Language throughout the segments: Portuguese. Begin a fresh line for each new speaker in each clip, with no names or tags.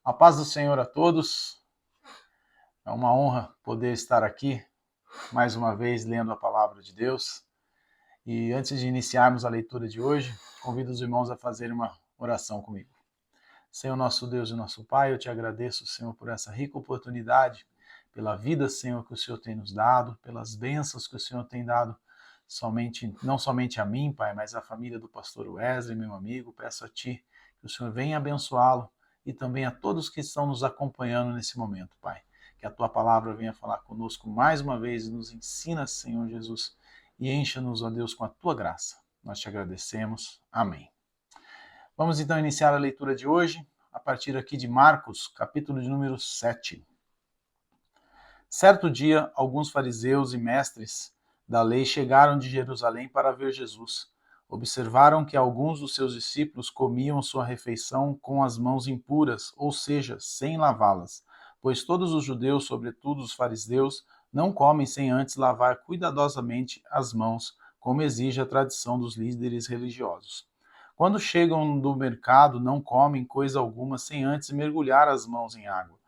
A paz do Senhor a todos. É uma honra poder estar aqui mais uma vez lendo a palavra de Deus. E antes de iniciarmos a leitura de hoje, convido os irmãos a fazerem uma oração comigo. Senhor nosso Deus e nosso Pai, eu te agradeço, Senhor, por essa rica oportunidade, pela vida, Senhor, que o Senhor tem nos dado, pelas bênçãos que o Senhor tem dado não somente a mim, Pai, mas à família do pastor Wesley, meu amigo. Peço a Ti que o Senhor venha abençoá-lo e também a todos que estão nos acompanhando nesse momento, Pai. Que a Tua palavra venha falar conosco mais uma vez e nos ensina, Senhor Jesus, e encha-nos, ó Deus, com a Tua graça. Nós te agradecemos. Amém. Vamos então iniciar a leitura de hoje, a partir aqui de Marcos, capítulo de número 7. Certo dia, alguns fariseus e mestres da lei chegaram de Jerusalém para ver Jesus. Observaram que alguns dos seus discípulos comiam sua refeição com as mãos impuras, ou seja, sem lavá-las, pois todos os judeus, sobretudo os fariseus, não comem sem antes lavar cuidadosamente as mãos, como exige a tradição dos líderes religiosos. Quando chegam do mercado, não comem coisa alguma sem antes mergulhar as mãos em água.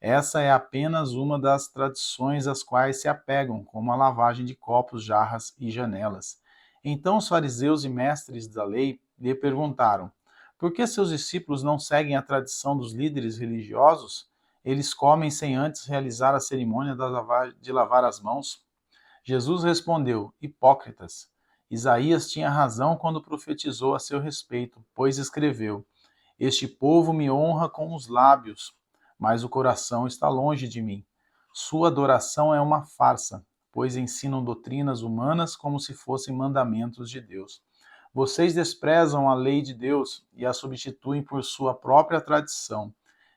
Essa é apenas uma das tradições às quais se apegam, como a lavagem de copos, jarras e janelas. Então os fariseus e mestres da lei lhe perguntaram: por que seus discípulos não seguem a tradição dos líderes religiosos? Eles comem sem antes realizar a cerimônia de lavar as mãos? Jesus respondeu: hipócritas! Isaías tinha razão quando profetizou a seu respeito, pois escreveu: este povo me honra com os lábios, mas o coração está longe de mim. Sua adoração é uma farsa, pois ensinam doutrinas humanas como se fossem mandamentos de Deus. Vocês desprezam a lei de Deus e a substituem por sua própria tradição.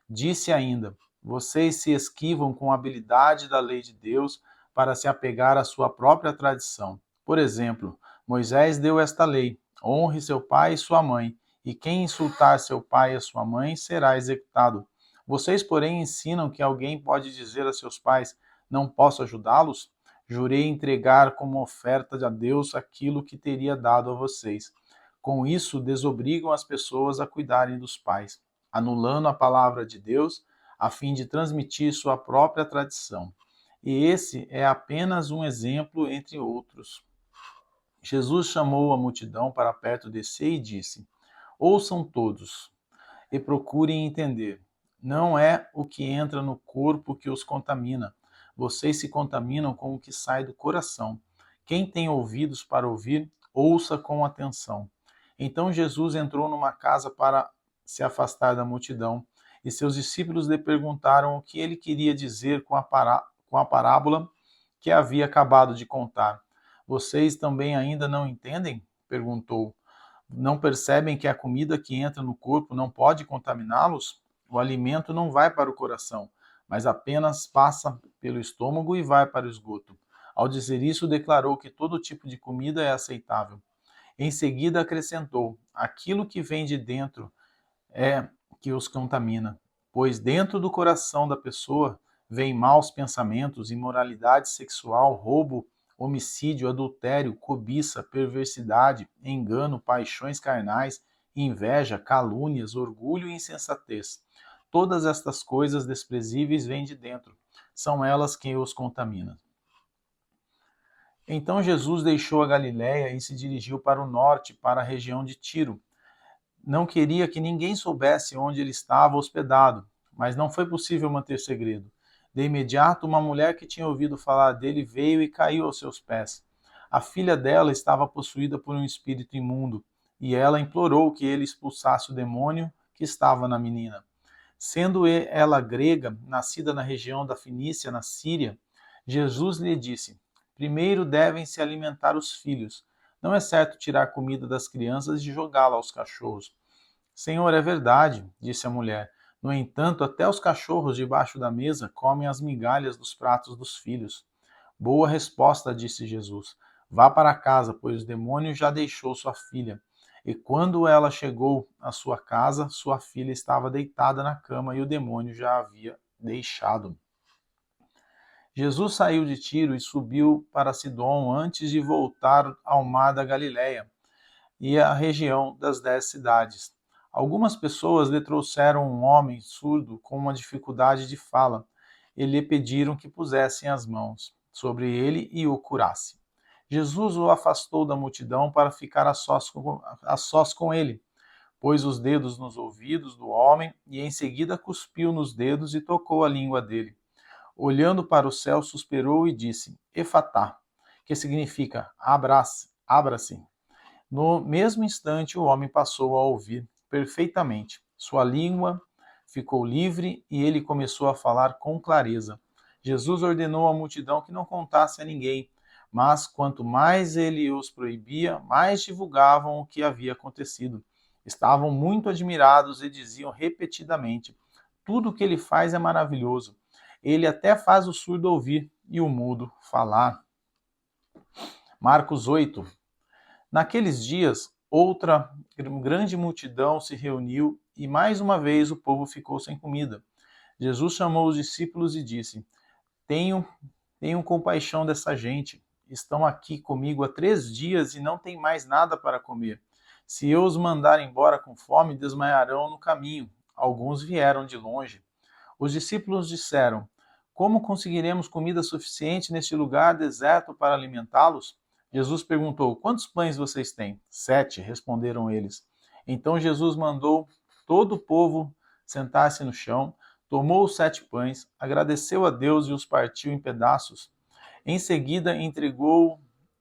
Disse ainda: vocês se esquivam com a habilidade da lei de Deus para se apegar à sua própria tradição. Por exemplo, Moisés deu esta lei: honre seu pai e sua mãe, e quem insultar seu pai e sua mãe será executado. Vocês, porém, ensinam que alguém pode dizer a seus pais: não posso ajudá-los? Jurei entregar como oferta a Deus aquilo que teria dado a vocês. Com isso, desobrigam as pessoas a cuidarem dos pais, anulando a palavra de Deus a fim de transmitir sua própria tradição. E esse é apenas um exemplo entre outros. Jesus chamou a multidão para perto de si e disse: ouçam todos e procurem entender. Não é o que entra no corpo que os contamina. Vocês se contaminam com o que sai do coração. Quem tem ouvidos para ouvir, ouça com atenção. Então Jesus entrou numa casa para se afastar da multidão, e seus discípulos lhe perguntaram o que ele queria dizer com a parábola que havia acabado de contar. Vocês também ainda não entendem? Perguntou. Não percebem que a comida que entra no corpo não pode contaminá-los? O alimento não vai para o coração, mas apenas passa pelo estômago e vai para o esgoto. Ao dizer isso, declarou que todo tipo de comida é aceitável. Em seguida, acrescentou: aquilo que vem de dentro é que os contamina, pois dentro do coração da pessoa vêm maus pensamentos, imoralidade sexual, roubo, homicídio, adultério, cobiça, perversidade, engano, paixões carnais, inveja, calúnias, orgulho e insensatez. Todas estas coisas desprezíveis vêm de dentro. São elas quem os contaminam. Então Jesus deixou a Galiléia e se dirigiu para o norte, para a região de Tiro. Não queria que ninguém soubesse onde ele estava hospedado, mas não foi possível manter segredo. De imediato, uma mulher que tinha ouvido falar dele veio e caiu aos seus pés. A filha dela estava possuída por um espírito imundo, e ela implorou que ele expulsasse o demônio que estava na menina. Sendo ela grega, nascida na região da Fenícia, na Síria, Jesus lhe disse: primeiro devem se alimentar os filhos. Não é certo tirar comida das crianças e jogá-la aos cachorros. Senhor, é verdade, disse a mulher. No entanto, até os cachorros debaixo da mesa comem as migalhas dos pratos dos filhos. Boa resposta, disse Jesus. Vá para casa, pois o demônio já deixou sua filha. E quando ela chegou à sua casa, sua filha estava deitada na cama e o demônio já a havia deixado. Jesus saiu de Tiro e subiu para Sidom antes de voltar ao mar da Galileia e à região das 10 cidades. Algumas pessoas lhe trouxeram um homem surdo com uma dificuldade de fala e lhe pediram que pusessem as mãos sobre ele e o curasse. Jesus o afastou da multidão para ficar a sós com ele. Pôs os dedos nos ouvidos do homem e em seguida cuspiu nos dedos e tocou a língua dele. Olhando para o céu, suspirou e disse: Efatá, que significa abra-se. No mesmo instante, o homem passou a ouvir perfeitamente. Sua língua ficou livre e ele começou a falar com clareza. Jesus ordenou à multidão que não contasse a ninguém, mas quanto mais ele os proibia, mais divulgavam o que havia acontecido. Estavam muito admirados e diziam repetidamente: tudo o que ele faz é maravilhoso. Ele até faz o surdo ouvir e o mudo falar. Marcos 8. Naqueles dias, outra grande multidão se reuniu e mais uma vez o povo ficou sem comida. Jesus chamou os discípulos e disse: Tenham compaixão dessa gente. Estão aqui comigo há 3 dias e não têm mais nada para comer. Se eu os mandar embora com fome, desmaiarão no caminho. Alguns vieram de longe. Os discípulos disseram: Como conseguiremos comida suficiente neste lugar deserto para alimentá-los? Jesus perguntou: Quantos pães vocês têm? 7, responderam eles. Então Jesus mandou todo o povo sentar-se no chão, tomou os 7 pães, agradeceu a Deus e os partiu em pedaços. Em seguida, entregou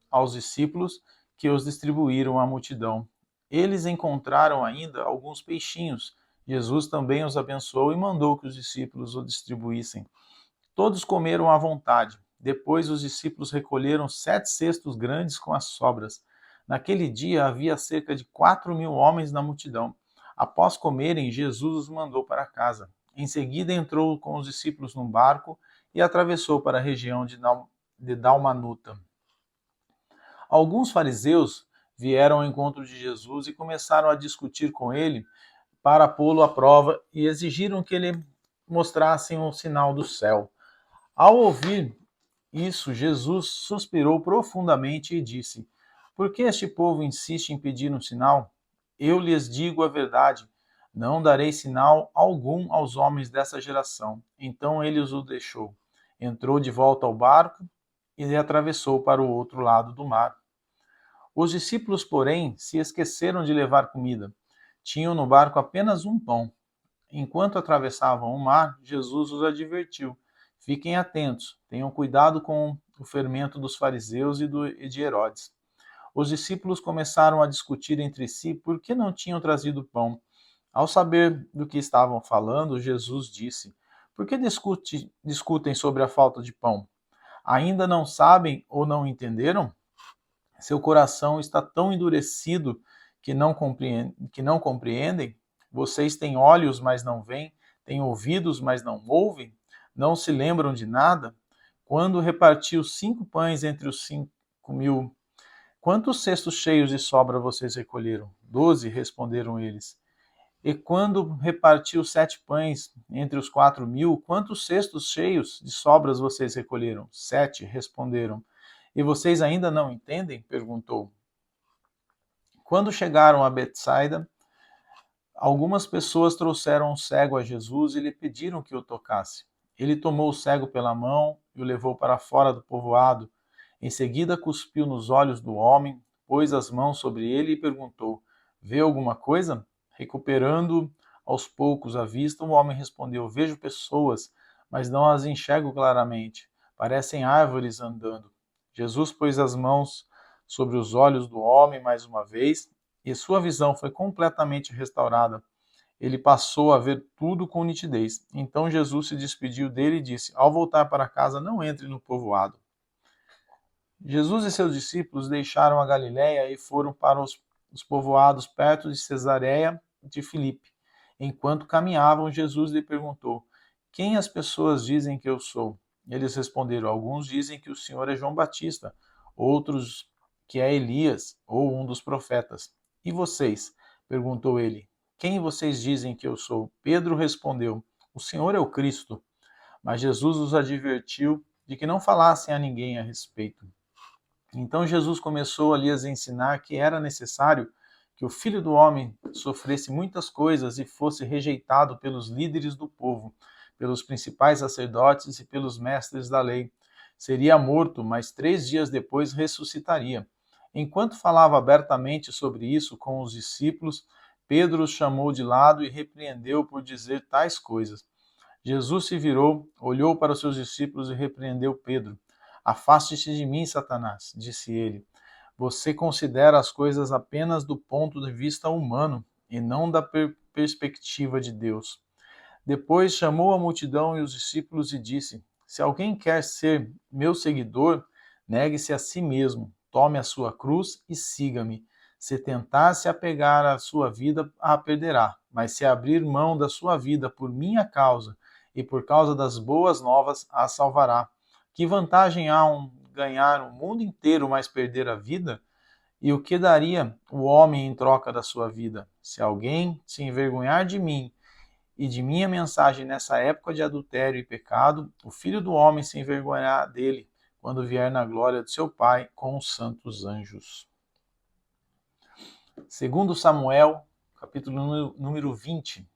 aos discípulos, que os distribuíram à multidão. Eles encontraram ainda alguns peixinhos. Jesus também os abençoou e mandou que os discípulos o distribuíssem. Todos comeram à vontade. Depois os discípulos recolheram 7 cestos grandes com as sobras. Naquele dia havia cerca de 4.000 homens na multidão. Após comerem, Jesus os mandou para casa. Em seguida entrou com os discípulos num barco e atravessou para a região de Dalmanuta. Alguns fariseus vieram ao encontro de Jesus e começaram a discutir com ele para pô-lo à prova e exigiram que ele mostrasse um sinal do céu. Ao ouvir isso, Jesus suspirou profundamente e disse: Por que este povo insiste em pedir um sinal? Eu lhes digo a verdade, não darei sinal algum aos homens dessa geração. Então ele os deixou. Entrou de volta ao barco e atravessou para o outro lado do mar. Os discípulos, porém, se esqueceram de levar comida. Tinham no barco apenas um pão. Enquanto atravessavam o mar, Jesus os advertiu: Fiquem atentos, tenham cuidado com o fermento dos fariseus e de Herodes. Os discípulos começaram a discutir entre si por que não tinham trazido pão. Ao saber do que estavam falando, Jesus disse: Por que discutem sobre a falta de pão? Ainda não sabem ou não entenderam? Seu coração está tão endurecido que não compreendem? Vocês têm olhos, mas não veem, têm ouvidos, mas não ouvem? Não se lembram de nada? Quando repartiu 5 pães entre os 5.000, quantos cestos cheios de sobra vocês recolheram? 12, responderam eles. E quando repartiu 7 pães entre os 4.000, quantos cestos cheios de sobras vocês recolheram? 7, responderam. E vocês ainda não entendem? Perguntou. Quando chegaram a Betsaida, algumas pessoas trouxeram um cego a Jesus e lhe pediram que o tocasse. Ele tomou o cego pela mão e o levou para fora do povoado. Em seguida, cuspiu nos olhos do homem, pôs as mãos sobre ele e perguntou: Vê alguma coisa? Recuperando aos poucos a vista, o homem respondeu: Vejo pessoas, mas não as enxergo claramente. Parecem árvores andando. Jesus pôs as mãos sobre os olhos do homem mais uma vez e sua visão foi completamente restaurada. Ele passou a ver tudo com nitidez. Então Jesus se despediu dele e disse: Ao voltar para casa, não entre no povoado. Jesus e seus discípulos deixaram a Galiléia e foram para os povoados perto de Cesareia de Filipe. Enquanto caminhavam, Jesus lhe perguntou: Quem as pessoas dizem que eu sou? Eles responderam: Alguns dizem que o Senhor é João Batista, outros que é Elias ou um dos profetas. E vocês? Perguntou ele. Quem vocês dizem que eu sou? Pedro respondeu: O Senhor é o Cristo. Mas Jesus os advertiu de que não falassem a ninguém a respeito. Então Jesus começou a lhes ensinar que era necessário que o Filho do Homem sofresse muitas coisas e fosse rejeitado pelos líderes do povo, pelos principais sacerdotes e pelos mestres da lei. Seria morto, mas 3 dias depois ressuscitaria. Enquanto falava abertamente sobre isso com os discípulos, Pedro os chamou de lado e repreendeu por dizer tais coisas. Jesus se virou, olhou para os seus discípulos e repreendeu Pedro. Afaste-te de mim, Satanás, disse ele. Você considera as coisas apenas do ponto de vista humano e não da perspectiva de Deus. Depois chamou a multidão e os discípulos e disse: Se alguém quer ser meu seguidor, negue-se a si mesmo, tome a sua cruz e siga-me. Se tentar se apegar à sua vida, a perderá, mas se abrir mão da sua vida por minha causa e por causa das boas novas, a salvará. Que vantagem há ganhar o mundo inteiro, mas perder a vida? E o que daria o homem em troca da sua vida? Se alguém se envergonhar de mim e de minha mensagem nessa época de adultério e pecado, o Filho do Homem se envergonhará dele quando vier na glória de seu Pai com os santos anjos. Segundo Samuel, capítulo número 20.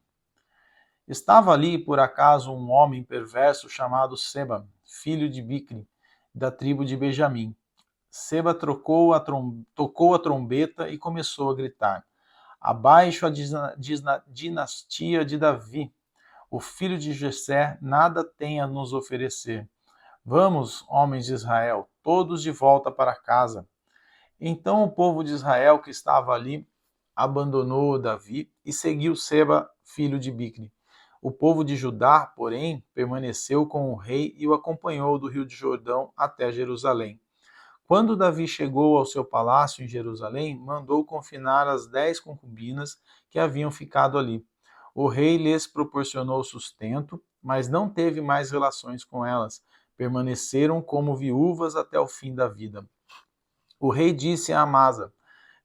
Estava ali, por acaso, um homem perverso chamado Seba, filho de Bicri, da tribo de Benjamim. Seba tocou a trombeta e começou a gritar: Abaixo a dinastia de Davi. O filho de Jessé nada tem a nos oferecer. Vamos, homens de Israel, todos de volta para casa. Então o povo de Israel que estava ali abandonou Davi e seguiu Seba, filho de Bicri. O povo de Judá, porém, permaneceu com o rei e o acompanhou do rio de Jordão até Jerusalém. Quando Davi chegou ao seu palácio em Jerusalém, mandou confinar as 10 concubinas que haviam ficado ali. O rei lhes proporcionou sustento, mas não teve mais relações com elas. Permaneceram como viúvas até o fim da vida. O rei disse a Amasa: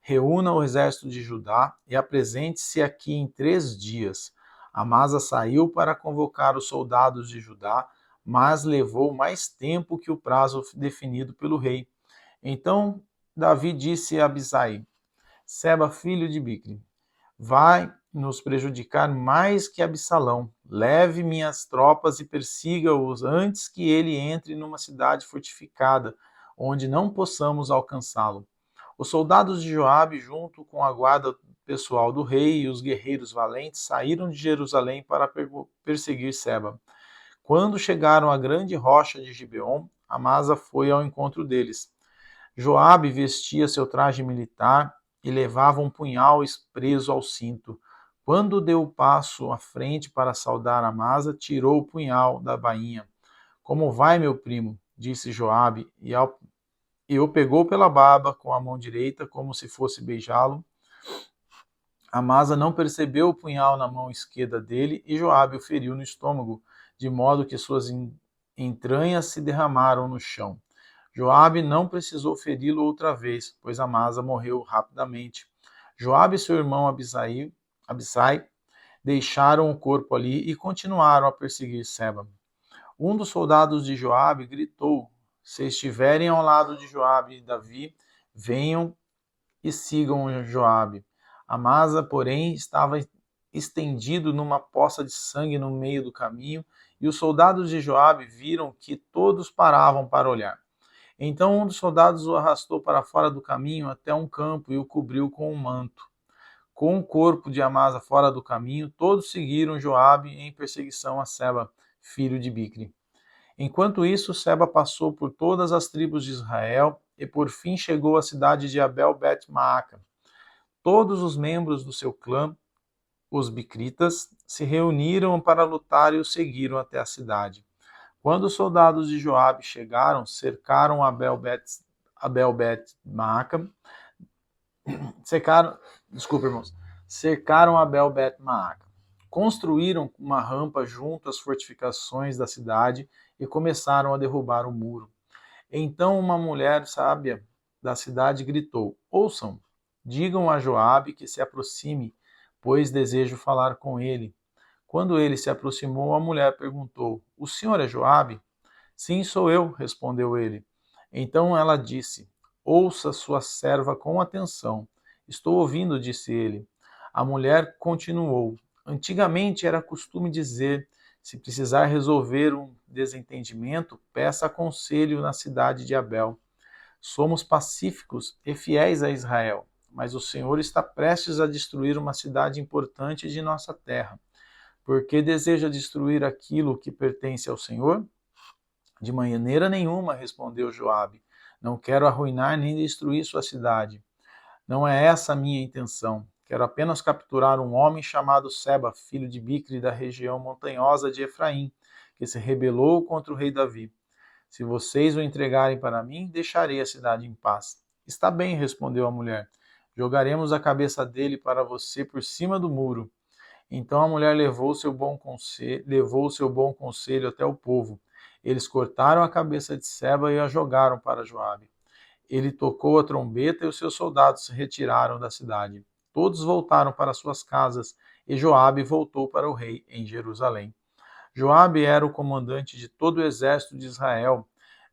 Reúna o exército de Judá e apresente-se aqui em 3 dias. Amasa saiu para convocar os soldados de Judá, mas levou mais tempo que o prazo definido pelo rei. Então Davi disse a Abisai: Seba, filho de Bicri, vai nos prejudicar mais que Absalão. Leve minhas tropas e persiga-os antes que ele entre numa cidade fortificada, onde não possamos alcançá-lo. Os soldados de Joabe, junto com a guarda pessoal do rei e os guerreiros valentes, saíram de Jerusalém para perseguir Seba. Quando chegaram à grande rocha de Gibeon, Amasa foi ao encontro deles. Joabe vestia seu traje militar e levava um punhal preso ao cinto. Quando deu o passo à frente para saudar Amasa, tirou o punhal da bainha. Como vai, meu primo? Disse Joabe, e o pegou pela barba com a mão direita, como se fosse beijá-lo. Amasa não percebeu o punhal na mão esquerda dele e Joabe o feriu no estômago, de modo que suas entranhas se derramaram no chão. Joabe não precisou feri-lo outra vez, pois Amasa morreu rapidamente. Joabe e seu irmão Abisai deixaram o corpo ali e continuaram a perseguir Seba. Um dos soldados de Joabe gritou: Se estiverem ao lado de Joabe e Davi, venham e sigam Joabe. Amasa, porém, estava estendido numa poça de sangue no meio do caminho, e os soldados de Joabe viram que todos paravam para olhar. Então um dos soldados o arrastou para fora do caminho até um campo e o cobriu com um manto. Com o corpo de Amasa fora do caminho, todos seguiram Joabe em perseguição a Seba, filho de Bicri. Enquanto isso, Seba passou por todas as tribos de Israel e por fim chegou à cidade de Abel-Bet-Maaca. Todos os membros do seu clã, os bicritas, se reuniram para lutar e o seguiram até a cidade. Quando os soldados de Joabe chegaram, cercaram Abel-Bet-Maaca. Cercaram Abel-Bet-Maaca. Construíram uma rampa junto às fortificações da cidade e começaram a derrubar o muro. Então uma mulher sábia da cidade gritou: Ouçam, digam a Joabe que se aproxime, pois desejo falar com ele. Quando ele se aproximou, a mulher perguntou: O senhor é Joabe? Sim, sou eu, respondeu ele. Então ela disse: Ouça sua serva com atenção. Estou ouvindo, disse ele. A mulher continuou. Antigamente era costume dizer: se precisar resolver um desentendimento, peça conselho na cidade de Abel. Somos pacíficos e fiéis a Israel, mas o Senhor está prestes a destruir uma cidade importante de nossa terra. Por que deseja destruir aquilo que pertence ao Senhor? De maneira nenhuma, respondeu Joabe. Não quero arruinar nem destruir sua cidade. Não é essa a minha intenção. Quero apenas capturar um homem chamado Seba, filho de Bicri, da região montanhosa de Efraim, que se rebelou contra o rei Davi. Se vocês o entregarem para mim, deixarei a cidade em paz. Está bem, respondeu a mulher. Jogaremos a cabeça dele para você por cima do muro. Então a mulher levou seu bom conselho até o povo. Eles cortaram a cabeça de Seba e a jogaram para Joabe. Ele tocou a trombeta e os seus soldados se retiraram da cidade. Todos voltaram para suas casas e Joabe voltou para o rei em Jerusalém. Joabe era o comandante de todo o exército de Israel.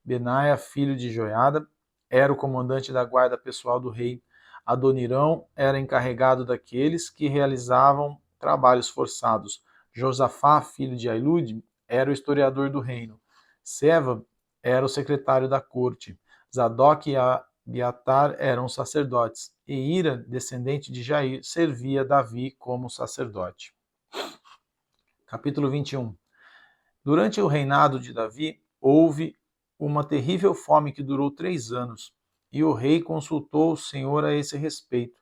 Benaia, filho de Joiada, era o comandante da guarda pessoal do rei. Adonirão era encarregado daqueles que realizavam trabalhos forçados. Josafá, filho de Ailude, era o historiador do reino. Seva era o secretário da corte. Zadok e Abiatar eram sacerdotes. E Ira, descendente de Jair, servia Davi como sacerdote. Capítulo 21. Durante o reinado de Davi, houve uma terrível fome que durou 3 anos, e o rei consultou o Senhor a esse respeito.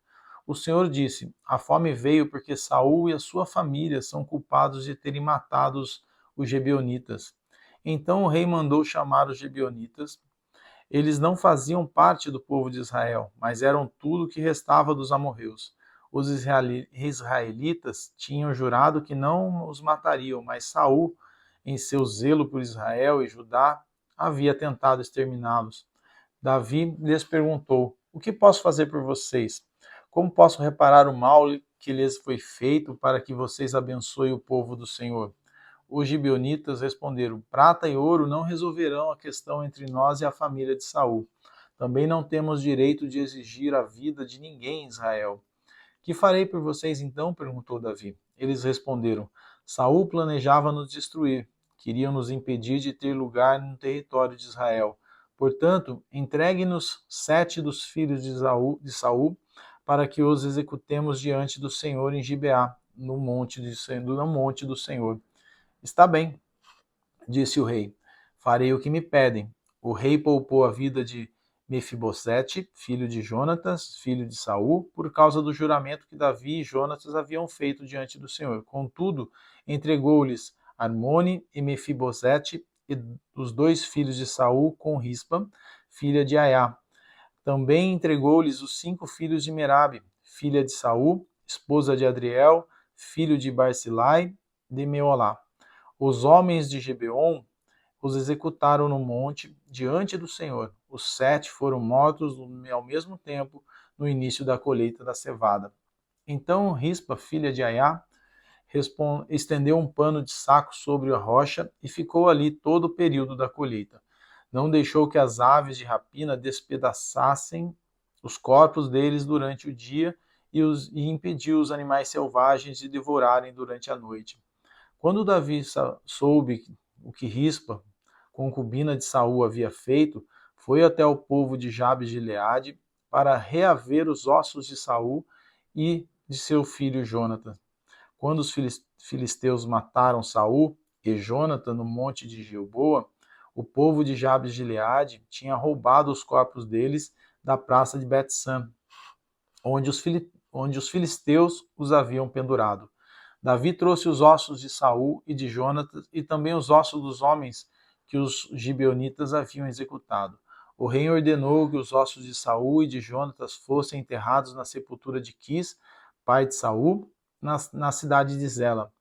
O Senhor disse: a fome veio porque Saul e a sua família são culpados de terem matado os gibeonitas. Então o rei mandou chamar os gibeonitas. Eles não faziam parte do povo de Israel, mas eram tudo o que restava dos amorreus. Os israelitas tinham jurado que não os matariam, mas Saul, em seu zelo por Israel e Judá, havia tentado exterminá-los. Davi lhes perguntou: o que posso fazer por vocês? Como posso reparar o mal que lhes foi feito para que vocês abençoem o povo do Senhor? Os gibeonitas responderam: prata e ouro não resolverão a questão entre nós e a família de Saul. Também não temos direito de exigir a vida de ninguém em Israel. Que farei por vocês então? Perguntou Davi. Eles responderam: Saul planejava nos destruir. Queriam nos impedir de ter lugar no território de Israel. Portanto, entregue-nos 7 dos filhos de Saul para que os executemos diante do Senhor em Gibeá, no monte do Senhor. Está bem, disse o rei. Farei o que me pedem. O rei poupou a vida de Mefibosete, filho de Jonatas, filho de Saul, por causa do juramento que Davi e Jonatas haviam feito diante do Senhor. Contudo, entregou-lhes Armone e Mefibosete e os 2 filhos de Saul com Rispa, filha de Aiá. Também entregou-lhes os 5 filhos de Merabe, filha de Saul, esposa de Adriel, filho de Barzilai, de Meolá. Os homens de Gibeon os executaram no monte diante do Senhor. Os 7 foram mortos ao mesmo tempo no início da colheita da cevada. Então Rispa, filha de Aiá, estendeu um pano de saco sobre a rocha e ficou ali todo o período da colheita. Não deixou que as aves de rapina despedaçassem os corpos deles durante o dia e impediu os animais selvagens de devorarem durante a noite. Quando Davi soube o que Rispa, concubina de Saul, havia feito, foi até o povo de Jabes de Gileade para reaver os ossos de Saul e de seu filho Jonatan. Quando os filisteus mataram Saul e Jonatan no monte de Gilboa, o povo de Jabes de Gileade tinha roubado os corpos deles da praça de Bet-Sam, onde os filisteus os haviam pendurado. Davi trouxe os ossos de Saul e de Jonatas e também os ossos dos homens que os gibeonitas haviam executado. O rei ordenou que os ossos de Saul e de Jonatas fossem enterrados na sepultura de Quis, pai de Saul, na cidade de Zela,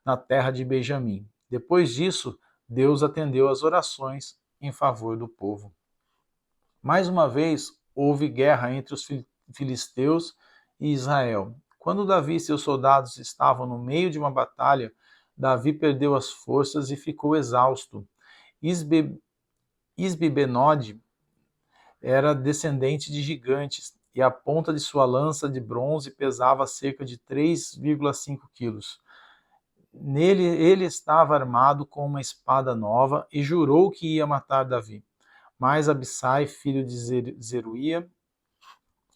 na terra de Benjamim. Depois disso, Deus atendeu às orações em favor do povo. Mais uma vez, houve guerra entre os filisteus e Israel. Quando Davi e seus soldados estavam no meio de uma batalha, Davi perdeu as forças e ficou exausto. Isbibenode era descendente de gigantes e a ponta de sua lança de bronze pesava cerca de 3,5 quilos. Nele ele estava armado com uma espada nova e jurou que ia matar Davi. Mas Abissai, filho de Zeruia,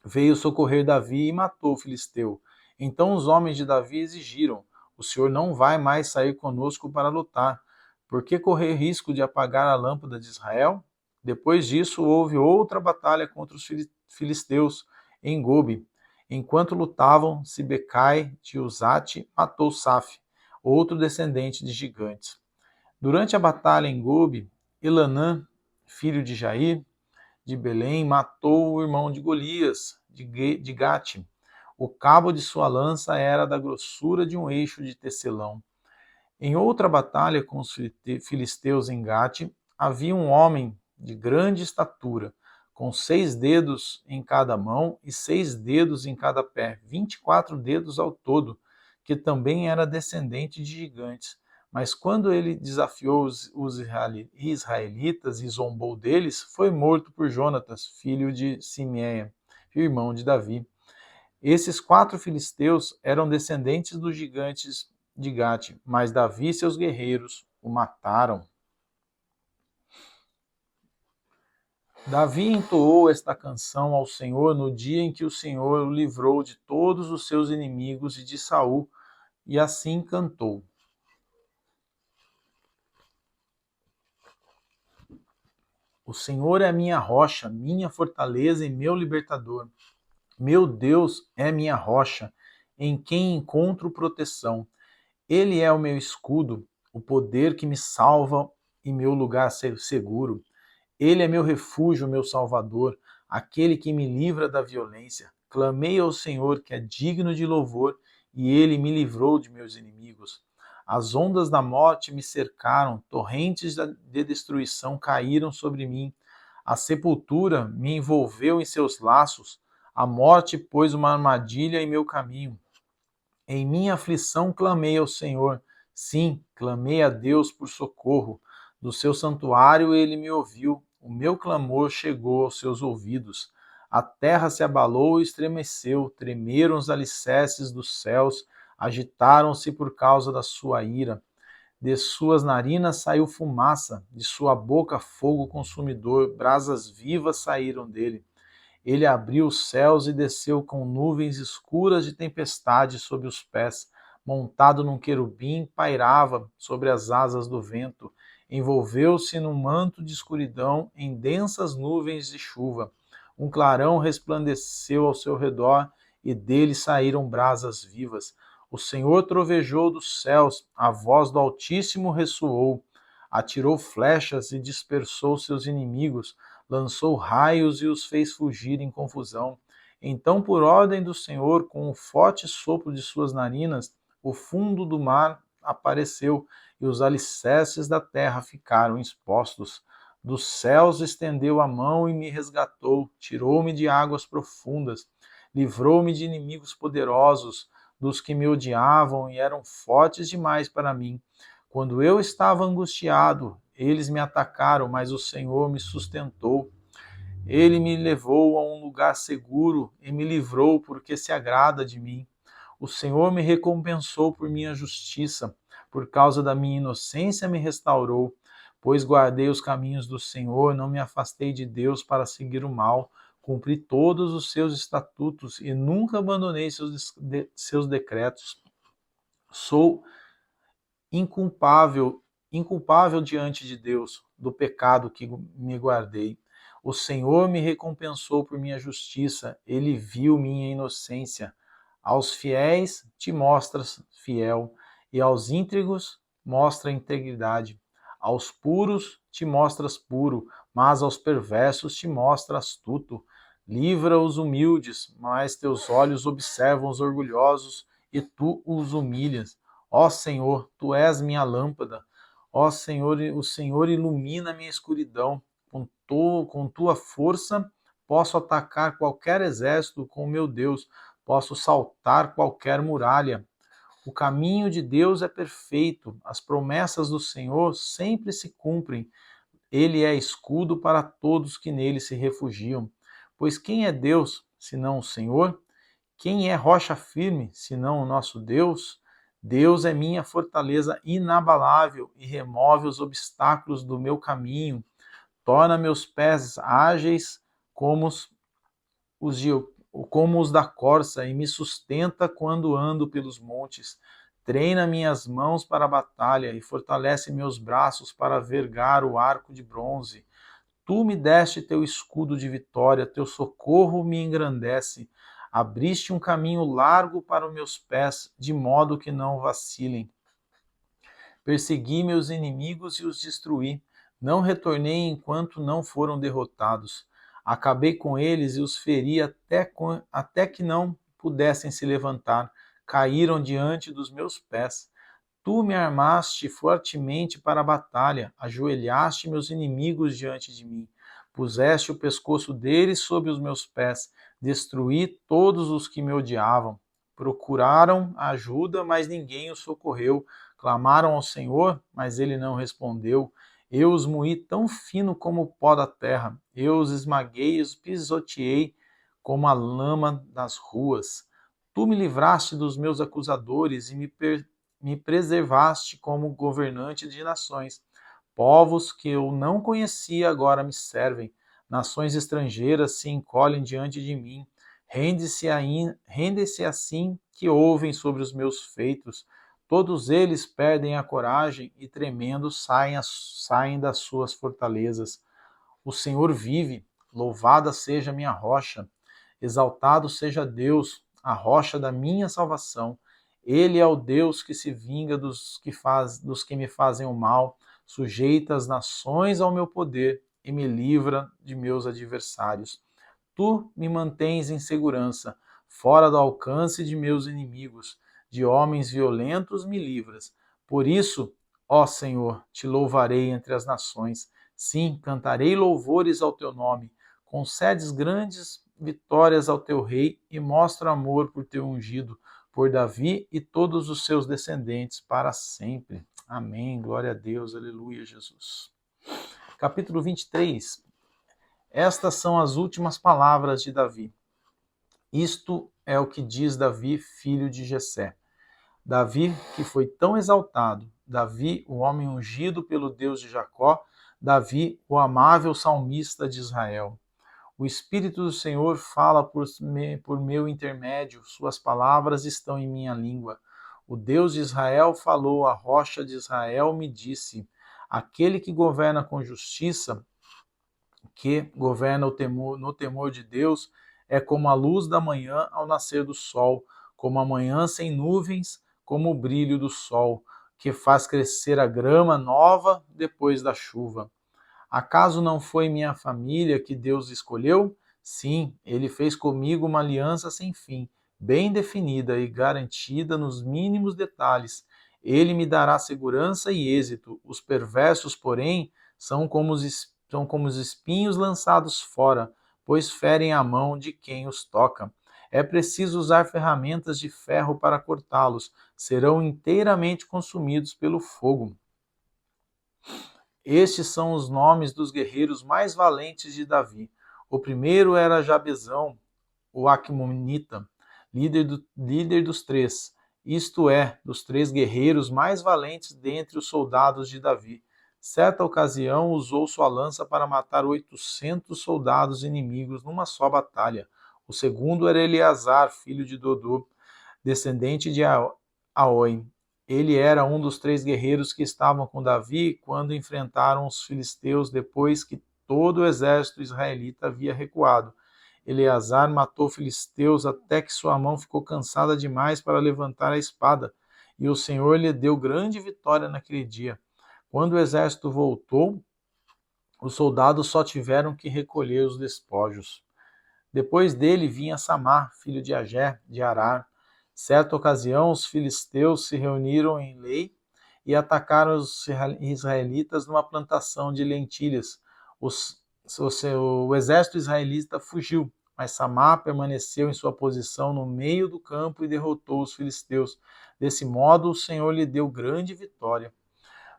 veio socorrer Davi e matou o filisteu. Então os homens de Davi exigiram: o senhor não vai mais sair conosco para lutar. Por que correr risco de apagar a lâmpada de Israel? Depois disso, houve outra batalha contra os filisteus em Gobe. Enquanto lutavam, Sibecai de Uzate matou Saf, outro descendente de gigantes. Durante a batalha em Gobe, Elanã, filho de Jair, de Belém, matou o irmão de Golias, de Gate. O cabo de sua lança era da grossura de um eixo de tecelão. Em outra batalha com os filisteus em Gate, havia um homem de grande estatura, com 6 dedos em cada mão e 6 dedos em cada pé, 24 dedos ao todo, que também era descendente de gigantes. Mas quando ele desafiou os israelitas e zombou deles, foi morto por Jonatas, filho de Simeia, irmão de Davi. Esses 4 filisteus eram descendentes dos gigantes de Gate, mas Davi e seus guerreiros o mataram. Davi entoou esta canção ao Senhor no dia em que o Senhor o livrou de todos os seus inimigos e de Saul, e assim cantou. O Senhor é minha rocha, minha fortaleza e meu libertador. Meu Deus é minha rocha, em quem encontro proteção. Ele é o meu escudo, o poder que me salva e meu lugar seguro. Ele é meu refúgio, meu salvador, aquele que me livra da violência. Clamei ao Senhor, que é digno de louvor, e ele me livrou de meus inimigos. As ondas da morte me cercaram, torrentes de destruição caíram sobre mim. A sepultura me envolveu em seus laços, a morte pôs uma armadilha em meu caminho. Em minha aflição clamei ao Senhor, sim, clamei a Deus por socorro. Do seu santuário ele me ouviu, o meu clamor chegou aos seus ouvidos. A terra se abalou e estremeceu, tremeram os alicerces dos céus, agitaram-se por causa da sua ira. De suas narinas saiu fumaça, de sua boca fogo consumidor, brasas vivas saíram dele. Ele abriu os céus e desceu com nuvens escuras de tempestade sob os pés. Montado num querubim, pairava sobre as asas do vento. Envolveu-se num manto de escuridão em densas nuvens de chuva. Um clarão resplandeceu ao seu redor e dele saíram brasas vivas. O Senhor trovejou dos céus, a voz do Altíssimo ressoou. Atirou flechas e dispersou seus inimigos, lançou raios e os fez fugir em confusão. Então, por ordem do Senhor, com o forte sopro de suas narinas, o fundo do mar apareceu e os alicerces da terra ficaram expostos. Dos céus estendeu a mão e me resgatou, tirou-me de águas profundas, livrou-me de inimigos poderosos, dos que me odiavam e eram fortes demais para mim. Quando eu estava angustiado, eles me atacaram, mas o Senhor me sustentou. Ele me levou a um lugar seguro e me livrou porque se agrada de mim. O Senhor me recompensou por minha justiça, por causa da minha inocência me restaurou, pois guardei os caminhos do Senhor, não me afastei de Deus para seguir o mal, cumpri todos os seus estatutos e nunca abandonei seus decretos. Sou inculpável diante de Deus do pecado que me guardei. O Senhor me recompensou por minha justiça, ele viu minha inocência. Aos fiéis te mostras fiel, e aos íntegros mostra integridade. Aos puros te mostras puro, mas aos perversos te mostras astuto. Livra os humildes, mas teus olhos observam os orgulhosos, e tu os humilhas. Ó Senhor, tu és minha lâmpada. Ó Senhor, o Senhor ilumina a minha escuridão. Com tua força posso atacar qualquer exército com o meu Deus. Posso saltar qualquer muralha. O caminho de Deus é perfeito. As promessas do Senhor sempre se cumprem. Ele é escudo para todos que nele se refugiam. Pois quem é Deus, senão o Senhor? Quem é rocha firme, senão o nosso Deus? Deus é minha fortaleza inabalável e remove os obstáculos do meu caminho. Torna meus pés ágeis os, de, como os da corça e me sustenta quando ando pelos montes. Treina minhas mãos para a batalha e fortalece meus braços para vergar o arco de bronze. Tu me deste teu escudo de vitória, teu socorro me engrandece. Abriste um caminho largo para os meus pés, de modo que não vacilem. Persegui meus inimigos e os destruí. Não retornei enquanto não foram derrotados. Acabei com eles e os feri até que não pudessem se levantar. Caíram diante dos meus pés. Tu me armaste fortemente para a batalha, ajoelhaste meus inimigos diante de mim. Puseste o pescoço deles sob os meus pés, destruí todos os que me odiavam. Procuraram ajuda, mas ninguém os socorreu. Clamaram ao Senhor, mas ele não respondeu. Eu os moí tão fino como o pó da terra. Eu os esmaguei e os pisoteei como a lama das ruas. Tu me livraste dos meus acusadores e me preservaste como governante de nações. Povos que eu não conhecia agora me servem. Nações estrangeiras se encolhem diante de mim. Rende-se assim que ouvem sobre os meus feitos. Todos eles perdem a coragem e, tremendo, saem das suas fortalezas. O Senhor vive, louvada seja minha rocha. Exaltado seja Deus, a rocha da minha salvação. Ele é o Deus que se vinga dos que me fazem o mal, sujeita as nações ao meu poder e me livra de meus adversários. Tu me mantens em segurança, fora do alcance de meus inimigos, de homens violentos me livras. Por isso, ó Senhor, te louvarei entre as nações. Sim, cantarei louvores ao teu nome. Concedes grandes vitórias ao teu rei e mostra amor por teu ungido, por Davi e todos os seus descendentes para sempre. Amém. Glória a Deus. Aleluia, Jesus. Capítulo 23. Estas são as últimas palavras de Davi. Isto é o que diz Davi, filho de Jessé. Davi, que foi tão exaltado, Davi, o homem ungido pelo Deus de Jacó, Davi, o amável salmista de Israel. O Espírito do Senhor fala por meu intermédio, suas palavras estão em minha língua. O Deus de Israel falou, a rocha de Israel me disse, aquele que governa com justiça, que governa no temor de Deus, é como a luz da manhã ao nascer do sol, como a manhã sem nuvens, como o brilho do sol, que faz crescer a grama nova depois da chuva. Acaso não foi minha família que Deus escolheu? Sim, ele fez comigo uma aliança sem fim, bem definida e garantida nos mínimos detalhes. Ele me dará segurança e êxito. Os perversos, porém, são como os espinhos lançados fora, pois ferem a mão de quem os toca. É preciso usar ferramentas de ferro para cortá-los, serão inteiramente consumidos pelo fogo. Estes são os nomes dos guerreiros mais valentes de Davi. O primeiro era Jabezão, o Aquimonita, líder dos três, isto é, dos três guerreiros mais valentes dentre os soldados de Davi. Certa ocasião usou sua lança para matar 800 soldados inimigos numa só batalha. O segundo era Eleazar, filho de Dodô, descendente de Aoi. Ele era um dos três guerreiros que estavam com Davi quando enfrentaram os filisteus depois que todo o exército israelita havia recuado. Eleazar matou filisteus até que sua mão ficou cansada demais para levantar a espada, e o Senhor lhe deu grande vitória naquele dia. Quando o exército voltou, os soldados só tiveram que recolher os despojos. Depois dele vinha Samar, filho de Agé, de Arar. Certa ocasião, os filisteus se reuniram em Lei e atacaram os israelitas numa plantação de lentilhas. O exército israelita fugiu, mas Samar permaneceu em sua posição no meio do campo e derrotou os filisteus. Desse modo, o Senhor lhe deu grande vitória.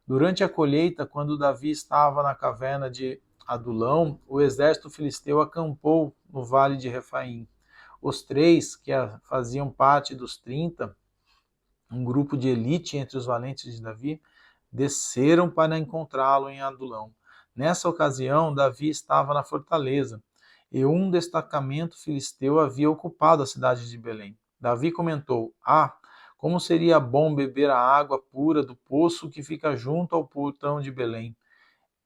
Durante a colheita, quando Davi estava na caverna de Adulão, o exército filisteu acampou no vale de Refaim. Os 3 que faziam parte dos 30, um grupo de elite entre os valentes de Davi, desceram para encontrá-lo em Adulão. Nessa ocasião, Davi estava na fortaleza, e um destacamento filisteu havia ocupado a cidade de Belém. Davi comentou: como seria bom beber a água pura do poço que fica junto ao portão de Belém.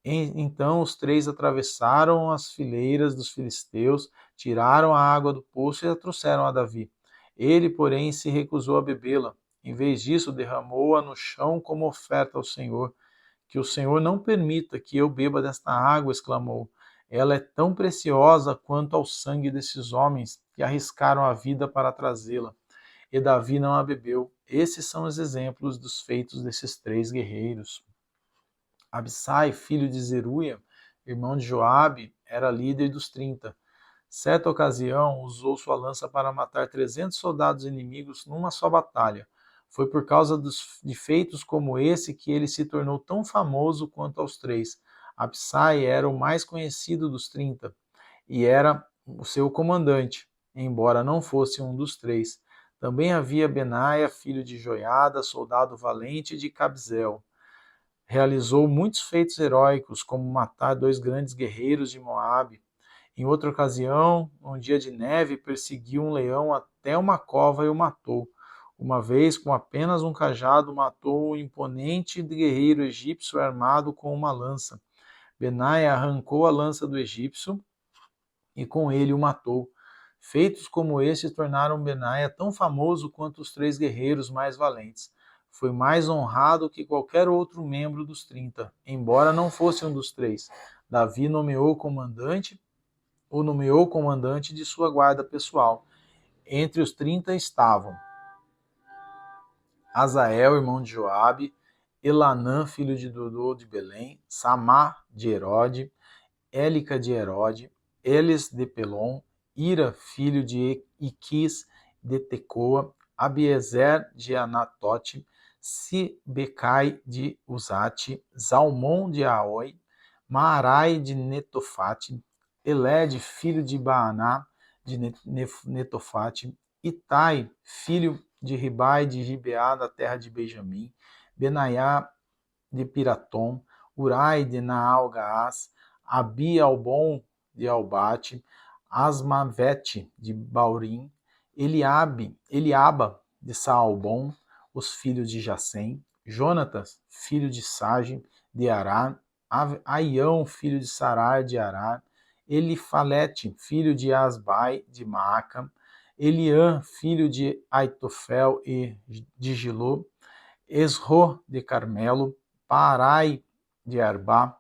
Então os 3 atravessaram as fileiras dos filisteus, tiraram a água do poço e a trouxeram a Davi. Ele, porém, se recusou a bebê-la. Em vez disso, derramou-a no chão como oferta ao Senhor. Que o Senhor não permita que eu beba desta água, exclamou. Ela é tão preciosa quanto ao sangue desses homens que arriscaram a vida para trazê-la. E Davi não a bebeu. Esses são os exemplos dos feitos desses 3 guerreiros. Abissai, filho de Zeruia, irmão de Joabe, era líder dos 30. Certa ocasião, usou sua lança para matar 300 soldados inimigos numa só batalha. Foi por causa de feitos como esse que ele se tornou tão famoso quanto aos 3. Abissai era o mais conhecido dos 30 e era o seu comandante, embora não fosse um dos 3. Também havia Benaia, filho de Joiada, soldado valente de Cabzel. Realizou muitos feitos heróicos, como matar 2 grandes guerreiros de Moabe. Em outra ocasião, um dia de neve, perseguiu um leão até uma cova e o matou. Uma vez, com apenas um cajado, matou um imponente guerreiro egípcio armado com uma lança. Benaia arrancou a lança do egípcio e com ele o matou. Feitos como estes tornaram Benaia tão famoso quanto os 3 guerreiros mais valentes. Foi mais honrado que qualquer outro membro dos 30, embora não fosse um dos 3. Davi o nomeou comandante de sua guarda pessoal. Entre os 30 estavam Azael, irmão de Joabe, Elanã, filho de Dodô de Belém, Samá de Herode, Élica de Herode, Elis de Pelon, Ira, filho de Iquis de Tecoa, Abiezer de Anatote, Sibecai de Uzate, Zalmon de Aoi, Maarai de Netofate, Eled, filho de Baaná de Netofate, Itai, filho de Ribai de Gibeá, da terra de Benjamim, Benaiá de Piratom, Urai de Naal-Gaás, Abi-Albon de Albate, Asmavete de Baurim, Eliaba de Saalbon, os filhos de Jacém, Jonatas, filho de Sage de Arar, Aião, filho de Sarar de Arar, Elifalete, filho de Asbai de Maaca, Eliã, filho de Aitofel e de Gilô, Esro de Carmelo, Parai de Arbá,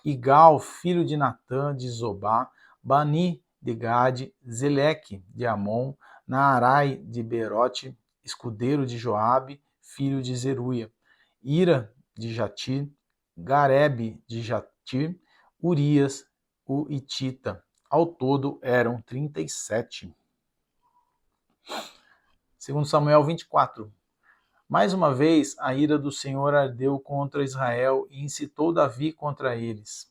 Igal, filho de Natã de Zobá, Bani de Gade, Zeleque de Amon, Naarai de Berote, escudeiro de Joabe, filho de Zeruia, Ira de Jatir, Garebe de Jatir, Urias, o Itita. Ao todo eram 37. Segundo Samuel 24. Mais uma vez, a ira do Senhor ardeu contra Israel e incitou Davi contra eles.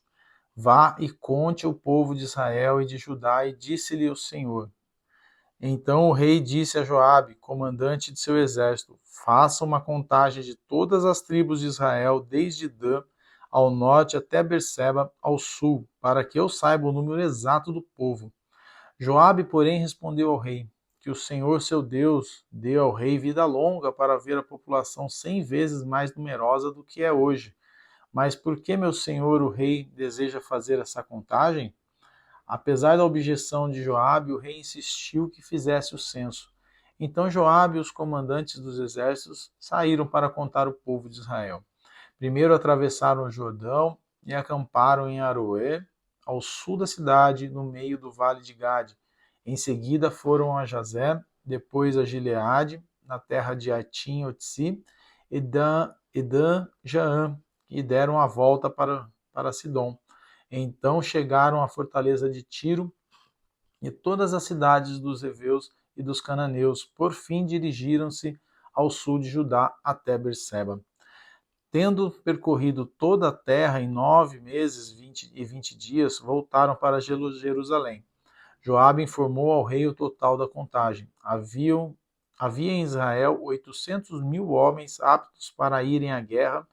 Vá e conte ao povo de Israel e de Judá, e disse-lhe o Senhor. Então o rei disse a Joabe, comandante de seu exército, faça uma contagem de todas as tribos de Israel, desde Dan ao norte até Berseba ao sul, para que eu saiba o número exato do povo. Joabe, porém, respondeu ao rei, que o Senhor seu Deus dê ao rei vida longa para ver a população 100 vezes mais numerosa do que é hoje. Mas por que meu senhor, o rei, deseja fazer essa contagem? Apesar da objeção de Joabe, o rei insistiu que fizesse o censo. Então Joabe e os comandantes dos exércitos saíram para contar o povo de Israel. Primeiro atravessaram o Jordão e acamparam em Aroer, ao sul da cidade, no meio do vale de Gade. Em seguida foram a Jazer, depois a Gileade, na terra de Atim-Otsi, e Dan-Jaã, e deram a volta para Sidom. Então chegaram à fortaleza de Tiro e todas as cidades dos heveus e dos cananeus. Por fim dirigiram-se ao sul de Judá até Berseba. Tendo percorrido toda a terra em 9 meses e 20 dias, voltaram para Jerusalém. Joabe informou ao rei o total da contagem. Havia em Israel 800.000 homens aptos para irem à guerra,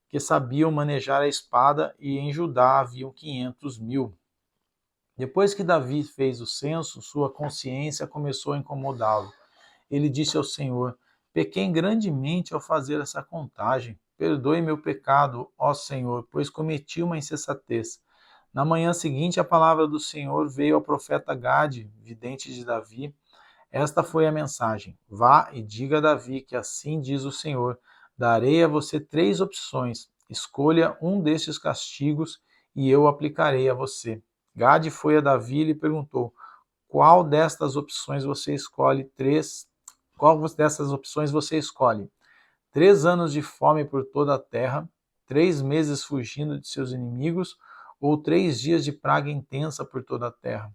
que sabiam manejar a espada, e em Judá haviam 500.000. Depois que Davi fez o censo, sua consciência começou a incomodá-lo. Ele disse ao Senhor: pequei grandemente ao fazer essa contagem. Perdoe meu pecado, ó Senhor, pois cometi uma insensatez. Na manhã seguinte, a palavra do Senhor veio ao profeta Gade, vidente de Davi. Esta foi a mensagem: vá e diga a Davi que assim diz o Senhor: darei a você 3 opções. Escolha um destes castigos e eu aplicarei a você. Gade foi a Davi e lhe perguntou: qual destas opções você escolhe? Qual dessas opções você escolhe? 3 anos de fome por toda a terra, 3 meses fugindo de seus inimigos, ou 3 dias de praga intensa por toda a terra?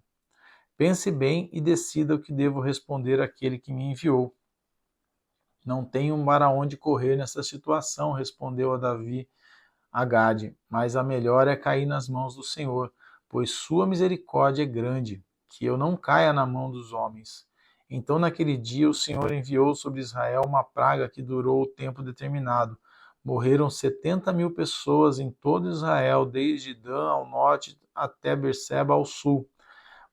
Pense bem e decida o que devo responder àquele que me enviou. Não tenho para onde correr nessa situação, respondeu a Davi a Gade, mas a melhor é cair nas mãos do Senhor, pois sua misericórdia é grande, que eu não caia na mão dos homens. Então, naquele dia, o Senhor enviou sobre Israel uma praga que durou o tempo determinado. Morreram 70.000 pessoas em todo Israel, desde Dan ao norte até Berseba ao sul.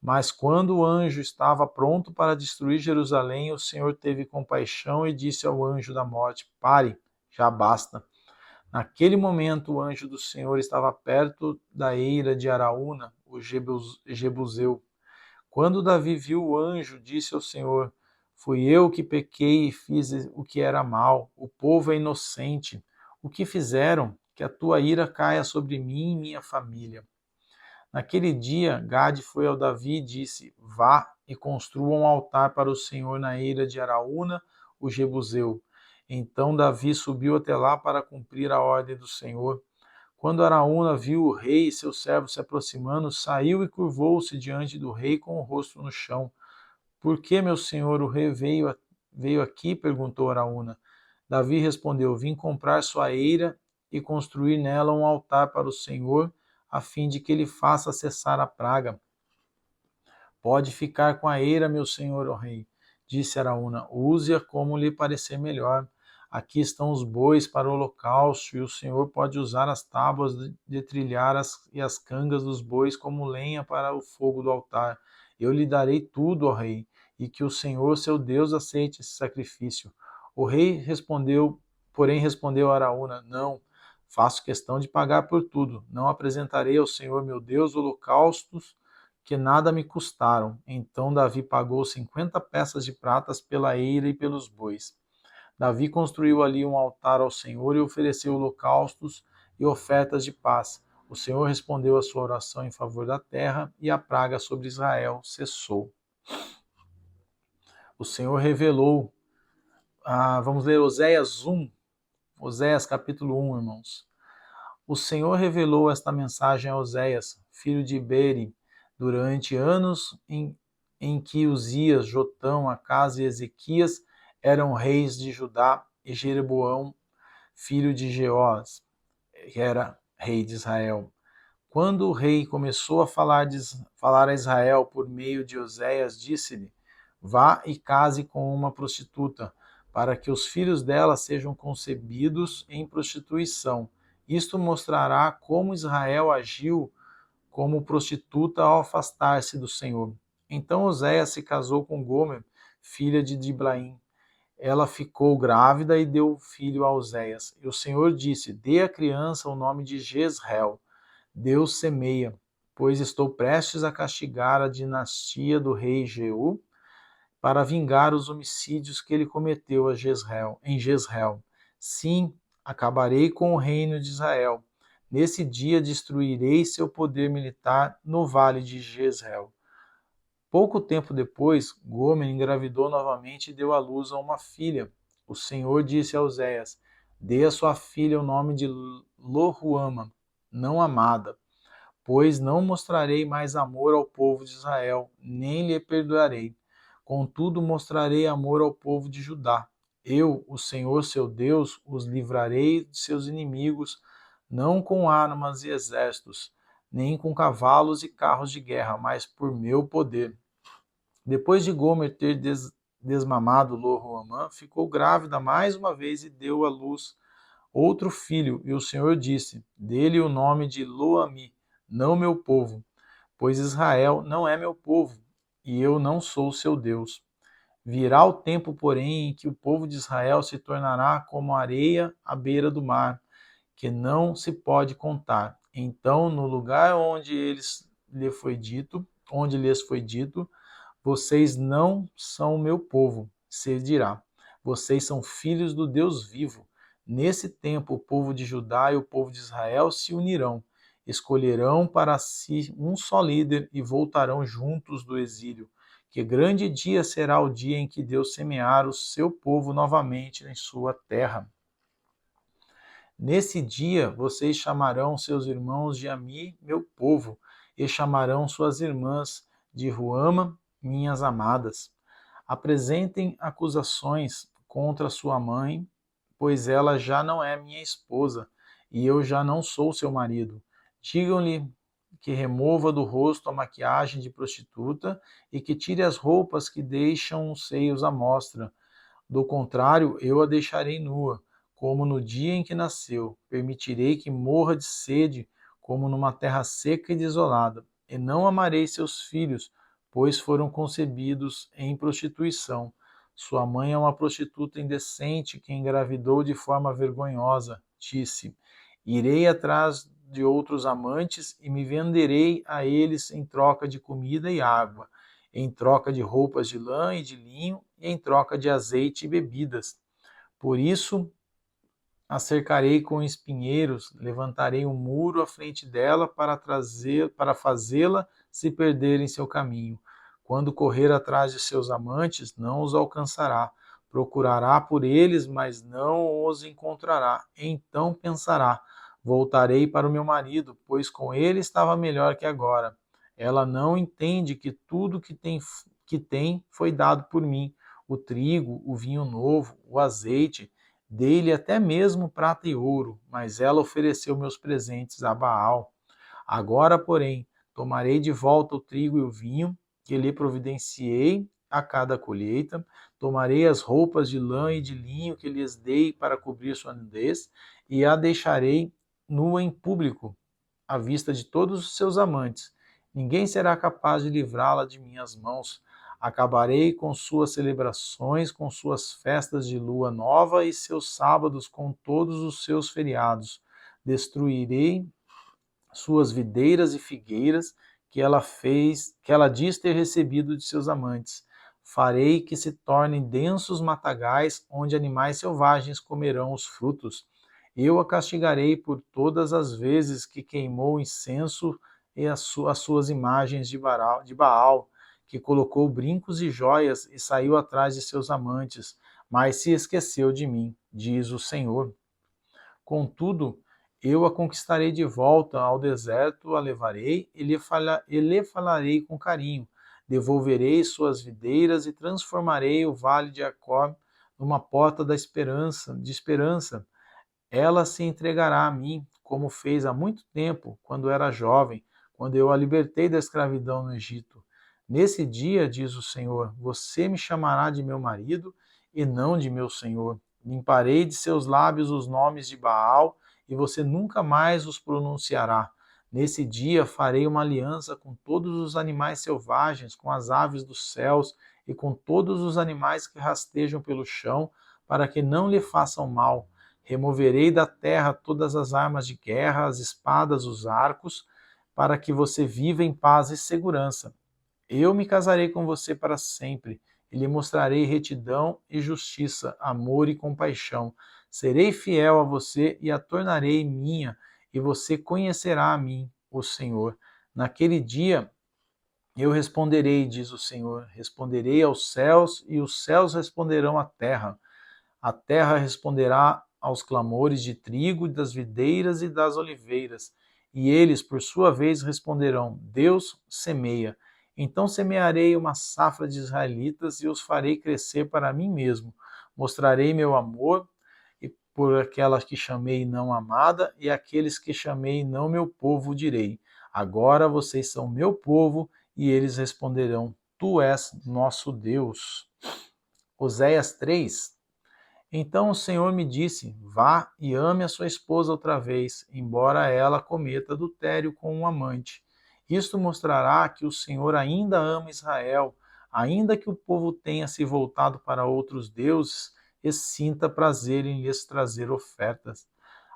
Mas quando o anjo estava pronto para destruir Jerusalém, o Senhor teve compaixão e disse ao anjo da morte: pare, já basta. Naquele momento, o anjo do Senhor estava perto da eira de Araúna, o Jebuseu. Quando Davi viu o anjo, disse ao Senhor: fui eu que pequei e fiz o que era mal. O povo é inocente. O que fizeram? Que a tua ira caia sobre mim e minha família. Naquele dia, Gade foi ao Davi e disse: vá e construa um altar para o Senhor na eira de Araúna, o Jebuseu. Então Davi subiu até lá para cumprir a ordem do Senhor. Quando Araúna viu o rei e seu servo se aproximando, saiu e curvou-se diante do rei com o rosto no chão. Por que, meu senhor, o rei veio aqui? Perguntou Araúna. Davi respondeu: vim comprar sua eira e construir nela um altar para o Senhor, a fim de que ele faça cessar a praga. Pode ficar com a eira, meu senhor, ó rei, disse Araúna. Use-a como lhe parecer melhor. Aqui estão os bois para o holocausto, e o Senhor pode usar as tábuas de trilhar e as cangas dos bois como lenha para o fogo do altar. Eu lhe darei tudo, ó rei, e que o Senhor, seu Deus, aceite esse sacrifício. O rei respondeu Araúna: não, faço questão de pagar por tudo. Não apresentarei ao Senhor, meu Deus, holocaustos que nada me custaram. Então Davi pagou 50 peças de pratas pela eira e pelos bois. Davi construiu ali um altar ao Senhor e ofereceu holocaustos e ofertas de paz. O Senhor respondeu a sua oração em favor da terra e a praga sobre Israel cessou. O Senhor revelou, vamos ler Oséias 1, Oséias capítulo 1, irmãos. O Senhor revelou esta mensagem a Oséias, filho de Beri, durante anos em que Uzias, Jotão, Acás e Ezequias eram reis de Judá, e Jeroboão, filho de Jeós, que era rei de Israel. Quando o rei começou a falar a Israel por meio de Oséias, disse-lhe: vá e case com uma prostituta, para que os filhos dela sejam concebidos em prostituição. Isto mostrará como Israel agiu como prostituta ao afastar-se do Senhor. Então Oséias se casou com Gomer, filha de Diblaim. Ela ficou grávida e deu filho a Oséias. E o Senhor disse: dê à criança o nome de Jezreel. Deus semeia, pois estou prestes a castigar a dinastia do rei Jeú para vingar os homicídios que ele cometeu em Jezreel. Sim, acabarei com o reino de Israel. Nesse dia destruirei seu poder militar no vale de Jezreel. Pouco tempo depois, Gomer engravidou novamente e deu à luz a uma filha. O Senhor disse a Oséias: dê a sua filha o nome de Loruama, não amada, pois não mostrarei mais amor ao povo de Israel, nem lhe perdoarei. Contudo, mostrarei amor ao povo de Judá. Eu, o Senhor seu Deus, os livrarei de seus inimigos, não com armas e exércitos, nem com cavalos e carros de guerra, mas por meu poder. Depois de Gomer ter desmamado Lo-ruamã, ficou grávida mais uma vez e deu à luz outro filho. E o Senhor disse: dê-lhe o nome de Lo-ami, não meu povo, pois Israel não é meu povo, e eu não sou seu Deus. Virá o tempo, porém, em que o povo de Israel se tornará como a areia à beira do mar, que não se pode contar. Então, no lugar onde lhes foi dito, vocês não são meu povo, se dirá. Vocês são filhos do Deus vivo. Nesse tempo, o povo de Judá e o povo de Israel se unirão, escolherão para si um só líder e voltarão juntos do exílio. Que grande dia será o dia em que Deus semear o seu povo novamente em sua terra. Nesse dia vocês chamarão seus irmãos de Ami, meu povo, e chamarão suas irmãs de Ruama, minhas amadas. Apresentem acusações contra sua mãe, pois ela já não é minha esposa, e eu já não sou seu marido. Digam-lhe que remova do rosto a maquiagem de prostituta e que tire as roupas que deixam os seios à mostra. Do contrário, eu a deixarei nua, como no dia em que nasceu. Permitirei que morra de sede, como numa terra seca e desolada. E não amarei seus filhos, pois foram concebidos em prostituição. Sua mãe é uma prostituta indecente que engravidou de forma vergonhosa, disse. Irei atrás de outros amantes e me venderei a eles em troca de comida e água, em troca de roupas de lã e de linho e em troca de azeite e bebidas. Por isso a cercarei com espinheiros, levantarei um muro à frente dela para fazê-la se perder em seu caminho. Quando correr atrás de seus amantes, não os alcançará. Procurará por eles, mas não os encontrará. Então pensará: voltarei para o meu marido, pois com ele estava melhor que agora. Ela não entende que tudo que tem foi dado por mim: o trigo, o vinho novo, o azeite. Dei-lhe até mesmo prata e ouro, mas ela ofereceu meus presentes a Baal. Agora, porém, tomarei de volta o trigo e o vinho que lhe providenciei a cada colheita, tomarei as roupas de lã e de linho que lhes dei para cobrir sua nudez, e a deixarei nua em público, à vista de todos os seus amantes. Ninguém será capaz de livrá-la de minhas mãos. Acabarei com suas celebrações, com suas festas de lua nova e seus sábados, com todos os seus feriados. Destruirei suas videiras e figueiras que ela diz ter recebido de seus amantes. Farei que se tornem densos matagais onde animais selvagens comerão os frutos. Eu a castigarei por todas as vezes que queimou incenso e as suas imagens de Baal, que colocou brincos e joias e saiu atrás de seus amantes, mas se esqueceu de mim, diz o Senhor. Contudo, eu a conquistarei de volta ao deserto, a levarei e lhe falarei com carinho. Devolverei suas videiras e transformarei o vale de Acor numa porta de esperança. Ela se entregará a mim, como fez há muito tempo, quando era jovem, quando eu a libertei da escravidão no Egito. Nesse dia, diz o Senhor, você me chamará de meu marido e não de meu senhor. Limparei de seus lábios os nomes de Baal e você nunca mais os pronunciará. Nesse dia farei uma aliança com todos os animais selvagens, com as aves dos céus e com todos os animais que rastejam pelo chão, para que não lhe façam mal. Removerei da terra todas as armas de guerra, as espadas, os arcos, para que você viva em paz e segurança. Eu me casarei com você para sempre, e lhe mostrarei retidão e justiça, amor e compaixão. Serei fiel a você e a tornarei minha, e você conhecerá a mim, o Senhor. Naquele dia eu responderei, diz o Senhor, responderei aos céus, e os céus responderão à terra. A terra responderá aos clamores de trigo, das videiras e das oliveiras, e eles, por sua vez, responderão: Deus semeia. Então semearei uma safra de israelitas e os farei crescer para mim mesmo. Mostrarei meu amor e por aquelas que chamei não amada, e aqueles que chamei não meu povo direi: agora vocês são meu povo, e eles responderão: tu és nosso Deus. Oséias 3. Então o Senhor me disse: vá e ame a sua esposa outra vez, embora ela cometa adultério com um amante. Isto mostrará que o Senhor ainda ama Israel, ainda que o povo tenha se voltado para outros deuses e sinta prazer em lhes trazer ofertas.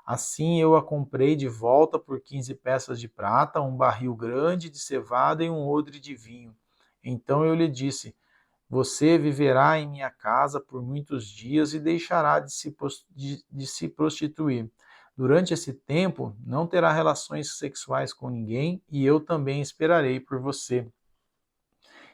Assim eu a comprei de volta por 15 peças de prata, um barril grande de cevada e um odre de vinho. Então eu lhe disse: você viverá em minha casa por muitos dias e deixará de se prostituir. Durante esse tempo, não terá relações sexuais com ninguém e eu também esperarei por você.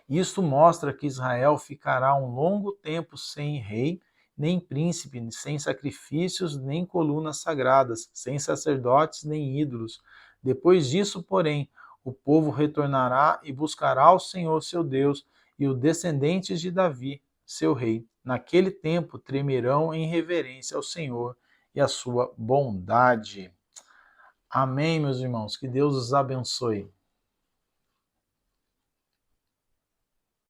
Isto mostra que Israel ficará um longo tempo sem rei, nem príncipe, sem sacrifícios, nem colunas sagradas, sem sacerdotes, nem ídolos. Depois disso, porém, o povo retornará e buscará o Senhor seu Deus e os descendentes de Davi, seu rei. Naquele tempo tremerão em reverência ao Senhor e à sua bondade. Amém, meus irmãos. Que Deus os abençoe.